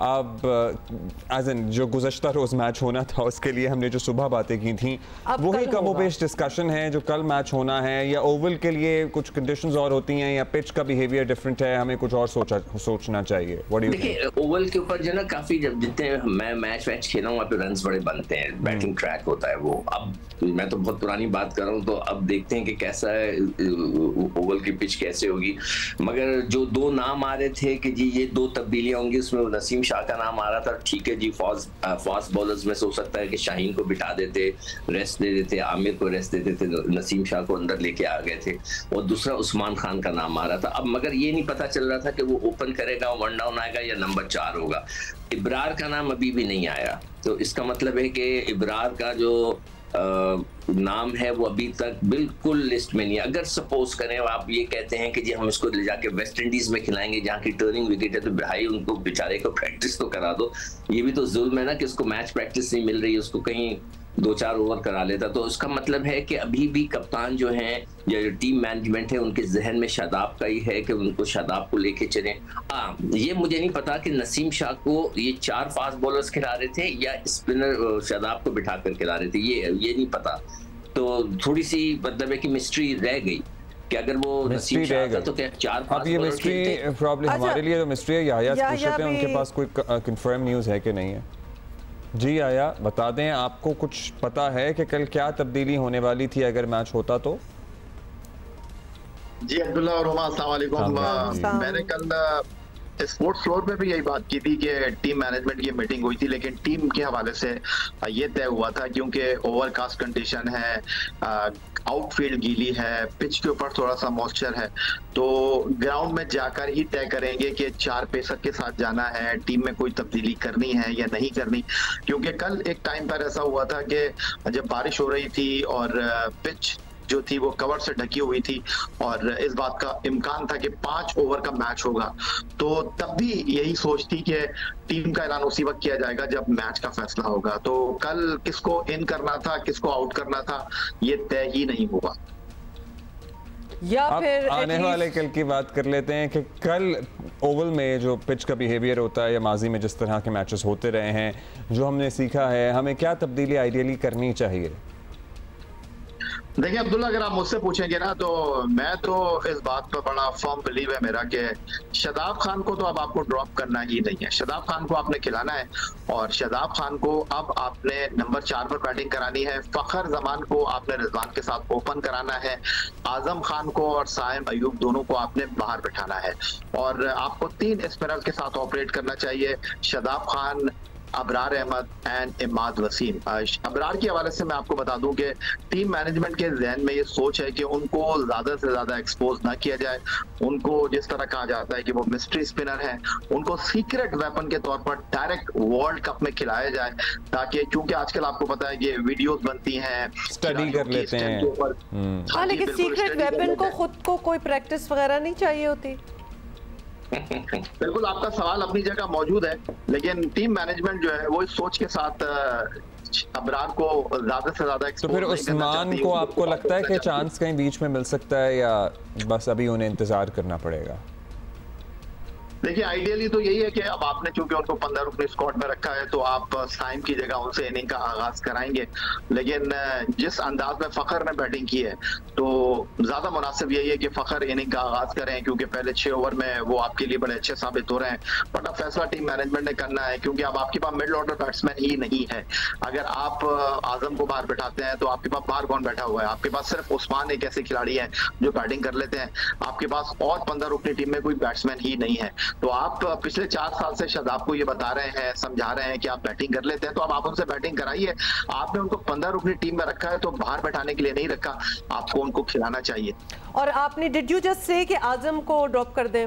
अब as an जो गुज़श्ता रोज़ match होना था उसके लिए हमने जो सुबह बातें की थी वही कमोबेश डिस्कशन है जो कल मैच होना है, या ओवल के लिए कुछ कंडीशंस और होती हैं, या पिच का बिहेवियर डिफरेंट है, हमें कुछ और सोचना चाहिए? देखिए ओवल के ऊपर जो ना काफी, जब जितने मैं मैच खेला हूँ वहाँ पे रन्स बड़े बनते हैं, बैटिंग ट्रैक होता है वो। अब मैं तो बहुत पुरानी बात कर रहा हूँ, तो अब देखते हैं कि कैसा है ओवल की पिच कैसे होगी। मगर जो दो नाम आ रहे थे कि जी ये दो तब्दीलियां होंगी, उसमें नसीम शाह का नाम आ रहा था। ठीक है जी, फास्ट बॉलर्स में से हो सकता है कि शाहीन को बिठा देते, रेस्ट दे देते, आमिर को रेस्ट दे देते, नसीम शाह को अंदर लेके आ गए थे, और दूसरा उस्मान खान का नाम आ रहा था। अब मगर ये नहीं पता चल रहा था कि वो ओपन करेगा, वन डाउन आएगा या नंबर 4 होगा। इब्रार का नाम अभी भी नहीं आया, तो इसका मतलब है कि इब्रार का जो नाम है वो अभी तक बिल्कुल लिस्ट में नहीं है। अगर सपोज करें आप ये कहते हैं कि जी हम इसको ले जाके वेस्ट इंडीज में खिलाएंगे जहाँ की टर्निंग विकेट है, तो भाई उनको बेचारे को प्रैक्टिस तो करा दो। ये भी तो जुल्म है ना कि उसको मैच प्रैक्टिस नहीं मिल रही, उसको कहीं 2-4 ओवर करा लेता। तो उसका मतलब है कि अभी भी कप्तान जो है या जो टीम मैनेजमेंट है उनके जहन में शादाब का ही है कि उनको शादाब को लेके चले। ये मुझे नहीं पता कि नसीम शाह को ये 4 फास्ट बॉलर्स खिला रहे थे या स्पिनर शादाब को बिठा कर खिला रहे थे, ये नहीं पता। तो थोड़ी सी मतलब है कि मिस्ट्री रह गई कि अगर वो नसीम शाह था तो क्या 4 फास्ट बॉलर मिस्ट्री प्रॉब्लम हमारे लिए तो मिस्ट्री है। याया से पूछ सकते हैं उनके पास कोई कंफर्म न्यूज़ है कि नहीं है। जी आया, बता दें, आपको कुछ पता है कि कल क्या तब्दीली होने वाली थी अगर मैच होता तो? जी अब्दुल्ला और रोमा, अस्सलाम वालेकुम। मैंने कल स्पोर्ट्स फ्लोर पे भी यही बात की थी कि टीम मैनेजमेंट की मीटिंग हुई थी, लेकिन टीम के हवाले से ये तय हुआ था क्योंकि ओवरकास्ट कंडीशन है, आउटफील्ड गीली है, पिच के ऊपर थोड़ा सा मॉइस्चर है, तो ग्राउंड में जाकर ही तय करेंगे कि 4 पेसर के साथ जाना है, टीम में कोई तब्दीली करनी है या नहीं करनी। क्योंकि कल एक टाइम पर ऐसा हुआ था कि जब बारिश हो रही थी और पिच जो थी वो कवर से ढकी हुई थी और इस बात का इम्कान था कि 5 ओवर का मैच होगा, तो तब भी यही सोच थी कि टीम का ऐलान उसी वक्त किया जाएगा जब मैच का फैसला होगा। तो कल किसको इन करना था, किसको आउट करना था, ये तय ही नहीं हुआ। या फिर आने वाले कल की बात कर लेते हैं कि कल ओवल में जो पिच का बिहेवियर होता है या माजी में जिस तरह के मैचेस होते रहे हैं, जो हमने सीखा है, हमें क्या तब्दीली आइडियली करनी चाहिए? देखिए अब्दुल्ला, अगर आप मुझसे पूछेंगे ना तो मैं तो इस बात पर बड़ा फर्म बिलीव है मेरा कि शादाब खान को तो अब आपको ड्रॉप करना ही नहीं है। शादाब खान को आपने खिलाना है और शादाब खान को अब आपने नंबर 4 पर बैटिंग करानी है। फखर जमान को आपने रिजवान के साथ ओपन कराना है। आजम खान को और साइम अयूब दोनों को आपने बाहर बिठाना है और आपको 3 स्पिनर के साथ ऑपरेट करना चाहिए, शादाब खान, अबरार अहमद एंड इमाद वसीम। अबरार के हवाले से मैं आपको बता दूं कि टीम मैनेजमेंट के जहन में ये सोच है कि उनको ज्यादा से ज्यादा एक्सपोज ना किया जाए। उनको जिस तरह कहा जाता है कि वो मिस्ट्री स्पिनर है, उनको सीक्रेट वेपन के तौर पर डायरेक्ट वर्ल्ड कप में खिलाया जाए, ताकि क्योंकि आजकल आपको पता है कि वीडियोस बनती हैं, स्टडी कर लेते हैं। हाँ, लेकिन सीक्रेट वेपन को खुद को कोई प्रैक्टिस वगैरह नहीं चाहिए होती। बिल्कुल, आपका सवाल अपनी जगह मौजूद है, लेकिन टीम मैनेजमेंट जो है वो इस सोच के साथ अबरार को ज्यादा से ज्यादा तो फिर उस्मान को आपको लगता है कि चांस कहीं बीच में मिल सकता है या बस अभी उन्हें इंतजार करना पड़ेगा? देखिए आइडियली तो यही है कि अब आपने चूंकि उनको 15 रुपये स्क्वाड में रखा है तो आप साइम की जगह उनसे इनिंग का आगाज कराएंगे, लेकिन जिस अंदाज में फखर ने बैटिंग की है तो ज्यादा मुनासिब यही है कि फखर इनिंग का आगाज करें, क्योंकि पहले 6 ओवर में वो आपके लिए बड़े अच्छे साबित हो रहे हैं। बट अब फैसला टीम मैनेजमेंट ने करना है, क्योंकि अब आपके पास मिडिल ऑर्डर बैट्समैन ही नहीं है। अगर आप आजम को बाहर बैठाते हैं तो आपके पास बाहर कौन बैठा हुआ है? आपके पास सिर्फ उस्मान एक ऐसे खिलाड़ी है जो बैटिंग कर लेते हैं, आपके पास और 15 रुपये टीम में कोई बैट्समैन ही नहीं है। तो आप पिछले 4 साल से शादाब को ये बता रहे हैं, समझा रहे हैं कि आप बैटिंग कर लेते हैं, तो अब आप उनसे बैटिंग कराइए। आपने उनको 15 रुपये टीम में रखा है तो बाहर बैठाने के लिए नहीं रखा, आपको उनको खिलाना चाहिए। और आपने डिड यू जस्ट से कि आजम को ड्रॉप कर दें?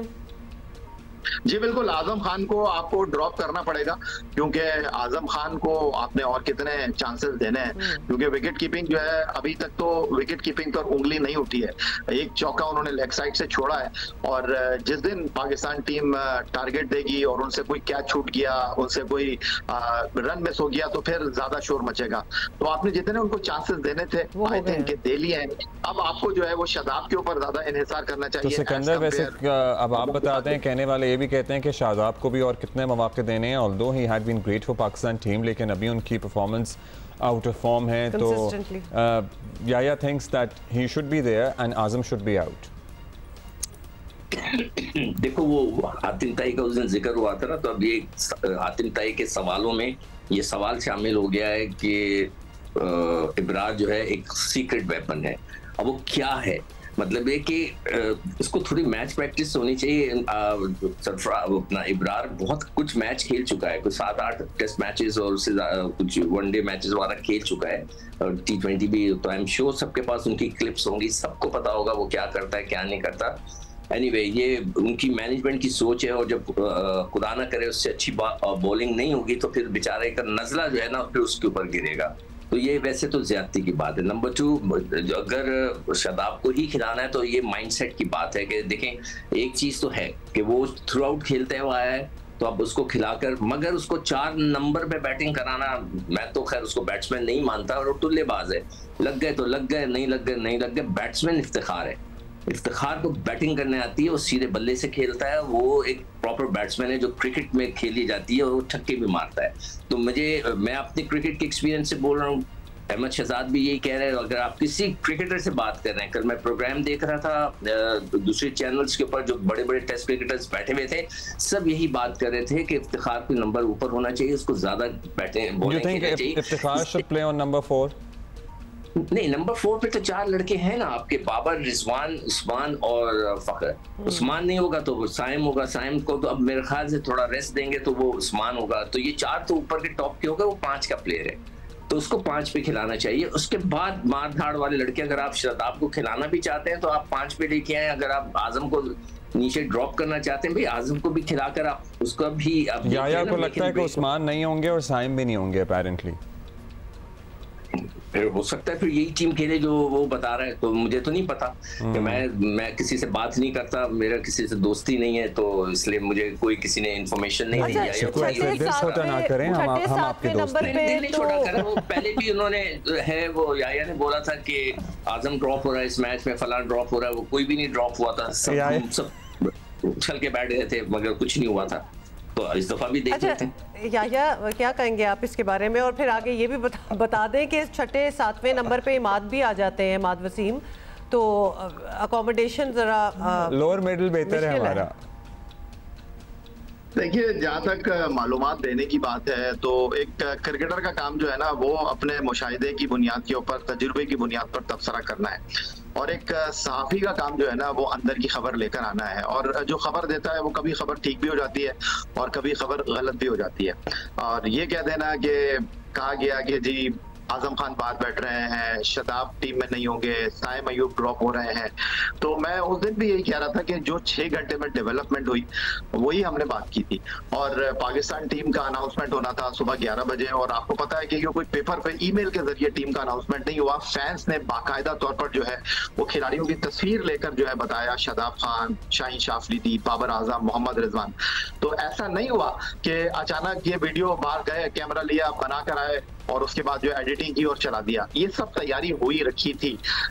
जी बिल्कुल, आजम खान को आपको ड्रॉप करना पड़ेगा, क्योंकि आजम खान को आपने और कितने चांसेस देने हैं, क्योंकि विकेट कीपिंग जो है अभी तक तो विकेट कीपिंग पर उंगली नहीं उठी है। एक चौका उन्होंने लेग साइड से छोड़ा है और जिस दिन पाकिस्तान टीम टारगेट देगी और उनसे कोई कैच छूट गया, उनसे कोई रन मिस हो गया तो फिर ज्यादा शोर मचेगा। तो आपने जितने उनको चांसेस देने थे आई थिंक दे लिए हैं। अब आपको जो है वो शादाब के ऊपर ज्यादा इन्हिसार करना चाहिए। तो सिकंदर, वैसे अब आप बताते हैं, कहने वाले ये भी कहते हैं कि शादाब को भी और कितने मौके देने हैं, although he had been great for Pakistan team, लेकिन अभी उनकी परफॉर्मेंस आउट ऑफ फॉर्म है, तो याया thinks that he should be there and Azam should be out. देखो वो हातिम ताई का उस दिन जिक्र हुआ था ना, तो अब ये हातिम ताई के सवालों में ये सवाल शामिल हो गया है कि इब्रार जो है एक सीक्रेट वेपन है। अब वो क्या है, मतलब ये कि इसको थोड़ी मैच प्रैक्टिस होनी चाहिए। अपना इब्रार बहुत कुछ मैच खेल चुका है, कुछ 7-8 टेस्ट मैचेस और उससे कुछ वनडे मैचेस वगैरह खेल चुका है, और T20 भी, तो आई एम श्योर सबके पास उनकी क्लिप्स होंगी, सबको पता होगा वो क्या करता है क्या नहीं करता। एनीवे ये उनकी मैनेजमेंट की सोच है, और जब खुदा ना करे उससे अच्छी बॉलिंग नहीं होगी तो फिर बेचारे का नजला जो है ना फिर उसके ऊपर गिरेगा, तो ये वैसे तो ज्यादती की बात है। नंबर 2, अगर शादाब को ही खिलाना है तो ये माइंडसेट की बात है कि देखें एक चीज तो है कि वो थ्रू आउट खेलते हुए आया है, तो अब उसको खिलाकर, मगर उसको 4 नंबर पे बैटिंग कराना, मैं तो खैर उसको बैट्समैन नहीं मानता, और वो टुल्लेबाज है, लग गए तो लग गए, नहीं लग गए नहीं लग गए। बैट्समैन इफ्तिखार है, इफ्तिखार को बैटिंग करने आती है, वो सीधे बल्ले से खेलता है, वो एक प्रॉपर बैट्समैन है जो क्रिकेट में खेली जाती है, और वो छक्के भी मारता है। तो मैं अपने क्रिकेट के एक्सपीरियंस से बोल रहा हूँ, अहमद शहजाद भी यही कह रहे हैं। अगर आप किसी क्रिकेटर से बात कर रहे हैं, कल मैं प्रोग्राम देख रहा था दूसरे चैनल्स के ऊपर, जो बड़े बड़े टेस्ट क्रिकेटर्स बैठे हुए थे, सब यही बात कर रहे थे कि इफ्तिखार को नंबर ऊपर होना चाहिए, उसको ज्यादा Iftikhar should play on number 4। नहीं, नंबर 4 पे तो 4 लड़के हैं ना आपके, बाबर, रिजवान, उस्मान और फखर। उस्मान नहीं होगा तो साइम होगा, साइम को तो अब मेरे ख्याल से थोड़ा रेस्ट देंगे तो वो उस्मान होगा, तो ये 4 तो ऊपर के टॉप के होगा, वो 5 का प्लेयर है, तो उसको 5 पे खिलाना चाहिए। उसके बाद मार धाड़ वाले लड़के, अगर आप शादाब को खिलाना भी चाहते हैं तो आप 5 पे लेके आए, अगर आप आजम को नीचे ड्रॉप करना चाहते हैं भाई आजम को भी खिलाकर आप उसका भी याया को लगता है कि उस्मान नहीं होंगे और साइम भी नहीं होंगे अपेरेंटली, फिर हो सकता है फिर यही टीम खेले जो वो बता रहा है, तो मुझे तो नहीं पता कि मैं किसी से बात नहीं करता, मेरा किसी से दोस्ती नहीं है, तो इसलिए मुझे कोई किसी ने इन्फॉर्मेशन नहीं दी है। वो पहले भी उन्होंने है, वो याया ने बोला था कि आजम ड्रॉप हो रहा है इस मैच में, फलान ड्रॉप हो रहा है, वो कोई भी नहीं ड्रॉप हुआ था, सब उछल के बैठ गए थे, मगर कुछ नहीं हुआ था, तो इस दफा भी देख लेते हैं। याया क्या कहेंगे आप इसके बारे में, और फिर आगे ये भी बता दें कि 6, 7वें नंबर पे इमाद भी आ जाते हैं, इमाद वसीम, तो अकोमोडेशन जरा लोअर मिडिल बेहतर है हमारा। देखिए, जहाँ तक मालूमात देने की बात है, तो एक क्रिकेटर का काम जो है ना, वो अपने मुशाहिदे की बुनियाद के ऊपर, तजुर्बे की बुनियाद पर तबसरा करना है, और एक सहाफ़ी का काम जो है ना, वो अंदर की खबर लेकर आना है, और जो खबर देता है वो कभी खबर ठीक भी हो जाती है और कभी खबर गलत भी हो जाती है। और ये कह देना कि कहा गया कि जी आजम खान बाहर बैठ रहे हैं, शादाब टीम में नहीं होंगे, साइम अयूब ड्रॉप हो रहे हैं, तो मैं उस दिन भी यही कह रहा था कि जो 6 घंटे में डेवलपमेंट हुई वही हमने बात की थी, और पाकिस्तान टीम का अनाउंसमेंट होना था सुबह 11 बजे, और आपको पता है कि कोई पेपर पे ईमेल के जरिए टीम का अनाउंसमेंट नहीं हुआ, फैंस ने बाकायदा तौर पर जो है वो खिलाड़ियों की तस्वीर लेकर जो है बताया, शादाब खान, शाहीन शाह अफरीदी, बाबर आजम, मोहम्मद रिजवान। तो ऐसा नहीं हुआ कि अचानक ये वीडियो बाहर गए, कैमरा लिया, बना कर आए और उसके बाद जो एडिटिंग की और चला दिया। ये सब तैयारी हुई रखी थी,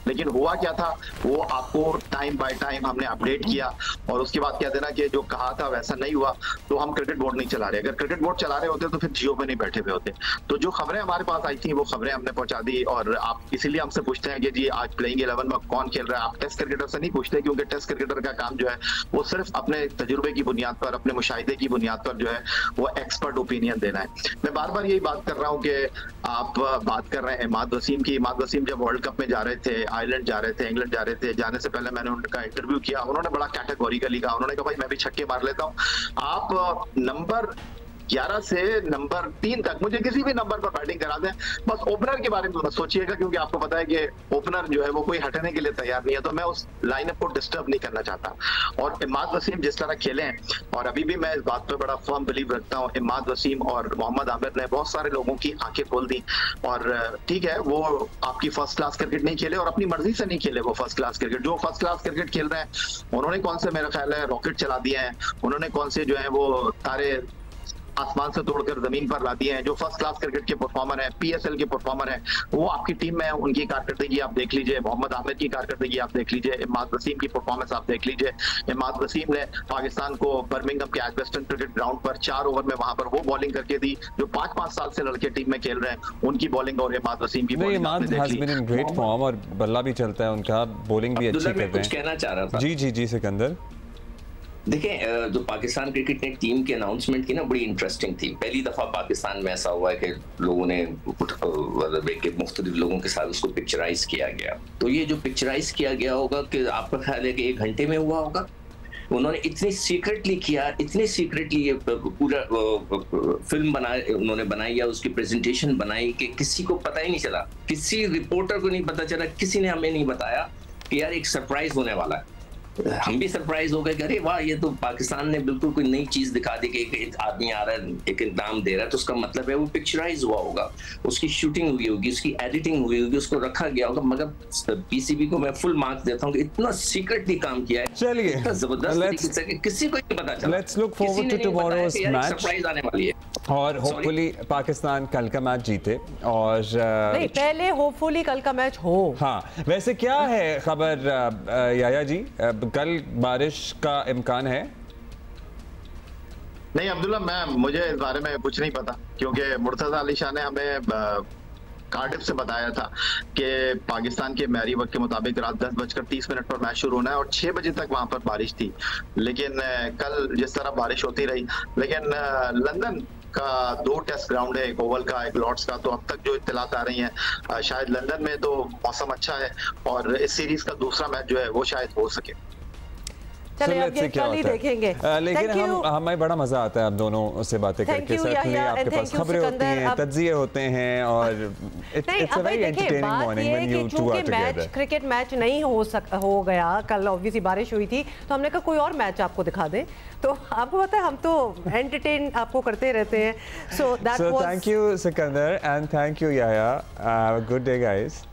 लेकिन हुआ क्या था वो आपको टाइम बाय टाइम हमने अपडेट किया, और उसके बाद कह देना कि जो कहा था वैसा नहीं हुआ, तो हम क्रिकेट बोर्ड नहीं चला रहे। अगर क्रिकेट बोर्ड चला रहे होते तो फिर जियो पे नहीं बैठे हुए होते। तो जो खबरें हमारे पास आई थी वो खबरें हमने पहुंचा दी, और आप इसीलिए हमसे पूछते हैं कि जी आज प्लेइंग 11 में कौन खेल रहा है। आप टेस्ट क्रिकेटर से नहीं पूछते, क्योंकि टेस्ट क्रिकेटर का काम जो है वो सिर्फ अपने तजुर्बे की बुनियाद पर, अपने मुशाहिदे की बुनियाद पर जो है वो एक्सपर्ट ओपिनियन देना है। मैं बार बार यही बात कर रहा हूँ कि आप बात कर रहे हैं इमाद वसीम की। इमाद वसीम जब वर्ल्ड कप में जा रहे थे, आयरलैंड जा रहे थे, इंग्लैंड जा रहे थे, जाने से पहले मैंने उनका इंटरव्यू किया, उन्होंने बड़ा कैटेगोरिकली कहा, उन्होंने कहा भाई मैं भी छक्के मार लेता हूं, आप नंबर 11 से नंबर 3 तक मुझे किसी भी नंबर पर बैटिंग करा दें, बस ओपनर के बारे में मत सोचिएगा, क्योंकि आपको पता है कि ओपनर जो है वो कोई हटने के लिए तैयार नहीं है, तो मैं उस लाइनअप को डिस्टर्ब नहीं करना चाहता। और इमाद वसीम जिस तरह खेले हैं, और अभी भी मैं इस बात पर बड़ा फर्म बिलीव रखता हूँ, इमाद वसीम और मोहम्मद आमिर ने बहुत सारे लोगों की आंखें खोल दी। और ठीक है, वो आपकी फर्स्ट क्लास क्रिकेट नहीं खेले और अपनी मर्जी से नहीं खेले वो फर्स्ट क्लास क्रिकेट। जो फर्स्ट क्लास क्रिकेट खेल रहे हैं उन्होंने कौन से, मेरा ख्याल है, रॉकेट चला दिए हैं, उन्होंने कौन से जो है वो तारे आसमान से तोड़कर जमीन पर ला दिए हैं, जो फर्स्ट क्लास क्रिकेट के परफॉर्मर हैं, PSL के परफॉर्मर हैं, वो आपकी टीम में उनकी कारकर्दगी आप देख लीजिए, मोहम्मद आमिर की कारकर्दगी आप देख लीजिए, इमाद वसीम की परफॉर्मेंस आप देख लीजिए। इमाद वसीम ने पाकिस्तान को बर्मिंघम के एजबेस्टन क्रिकेट ग्राउंड पर 4 ओवर में वहां पर वो बॉलिंग करके दी जो 5-5 साल से लड़के टीम में खेल रहे हैं, उनकी बॉलिंग और इमाद वसीम की बॉलिंग आपने देख ली। ग्रेट फॉर्म और बल्ला भी चलता है उनका, बॉलिंग भी अच्छी कर रहे हैं। कहना चाह रहा था जी सिकंदर। देखिए, जो पाकिस्तान क्रिकेट ने टीम की अनाउंसमेंट की ना, बड़ी इंटरेस्टिंग थी। पहली दफा पाकिस्तान में ऐसा हुआ है कि लोगों ने मुख्तलिफ लोगों के साथ उसको पिक्चराइज किया गया। तो ये जो पिक्चराइज किया गया होगा, कि आपका ख्याल है कि 1 घंटे में हुआ होगा? उन्होंने इतनी सीक्रेटली किया, इतनी सीक्रेटली ये पूरा फिल्म उन्होंने बनाई या उसकी प्रेजेंटेशन बनाई कि किसी को पता ही नहीं चला, किसी रिपोर्टर को नहीं पता चला, किसी ने हमें नहीं बताया कि यार एक सरप्राइज होने वाला है। हम भी सरप्राइज हो गए कि अरे वाह, ये तो पाकिस्तान ने बिल्कुल कोई नई चीज दिखा दी कि एक आदमी आ रहा है, एक नाम दे रहा है, तो उसका मतलब है वो पिक्चराइज हुआ होगा, उसकी शूटिंग हुई होगी, उसकी एडिटिंग हुई होगी, उसको रखा गया होगा। मगर PCB को मैं फुल मार्क्स देता हूँ कि इतना सीक्रेटली काम किया है, चलिए इतना जबरदस्त तरीके से कि किसी को नहीं पता चला। Let's look forward to tomorrow's match, surprise आने वाली है और होपफुली पाकिस्तान कल का मैच जीते। और नहीं, पहले होपफुली कल का मैच हो। हाँ, वैसे क्या है खबर याया जी, कल बारिश का इम्कान है? नहीं अब्दुल्ला, मुझे इस बारे में कुछ नहीं पता, क्योंकि मुर्तजा अली शाह ने हमें कार्डिफ से बताया था कि पाकिस्तान के मैरी वक्त के मुताबिक रात 10:30 पर मैच शुरू होना है और 6 बजे तक वहां पर बारिश थी। लेकिन कल जिस तरह बारिश होती रही, लेकिन लंदन का 2 टेस्ट ग्राउंड है, एक ओवल का, एक लॉर्ड्स का, तो अब तक जो इत्तलात आ रही हैं शायद लंदन में तो मौसम अच्छा है और इस सीरीज का दूसरा मैच जो है वो शायद हो सके। चलिए अब ये कल ही देखेंगे। लेकिन हमें बड़ा मजा आता है आप दोनों से बातें करके। certainly आपके पास खबरें होती हैं, तज्जिए होते हैं और it's a very entertaining morning when you two are together। Cricket match नहीं हो गया कल, ऑब्वियसली बारिश हुई थी, तो हमने कहा कोई और मैच आपको दिखा दें। तो आपको पता है हम तो एंटरटेन आपको करते रहते हैं। So thank you Sikandar and thank you Yahya, good day guys।